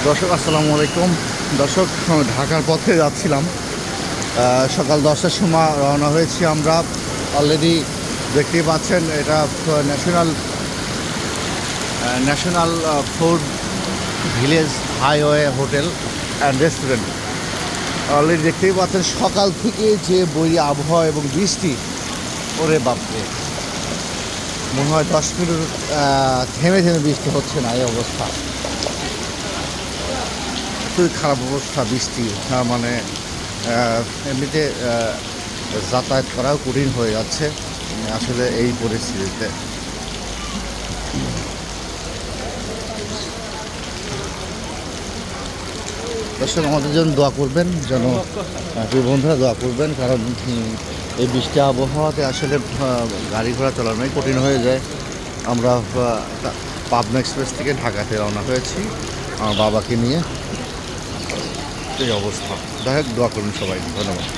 দর্শক আসসালামু আলাইকুম। দর্শক, ঢাকার পথে যাচ্ছিলাম, সকাল 10টার সময় রওনা হয়েছি আমরা। অলরেডি দেখতেই পাচ্ছেন এটা national food village highway hotel and restaurant. Already দেখতেই পাচ্ছেন সকাল থেকে যে বৈরী আবহাওয়া এবং বৃষ্টি, ওরে বাপরে, মনে হয় 10 মিনিট থেমে থেমে বৃষ্টি হচ্ছে না, এই অবস্থা। খুবই খারাপ অবস্থা, বৃষ্টি মানে এমনিতে যাতায়াত করাও কঠিন হয়ে যাচ্ছে আসলে এই পরিস্থিতিতে। দর্শক আমাদের জন্য দোয়া করবেন, যেন প্রিয় বন্ধুরা দোয়া করবেন, কারণ এই বৃষ্টি আবহাওয়াতে আসলে গাড়ি ঘোড়া চালানোই কঠিন হয়ে যায়। আমরা পাবনা এক্সপ্রেস থেকে ঢাকাতে রওনা হয়েছি আমার বাবাকে নিয়ে। এই অবস্থা, যাই হোক, দোয়া করুন সবাই, ধন্যবাদ।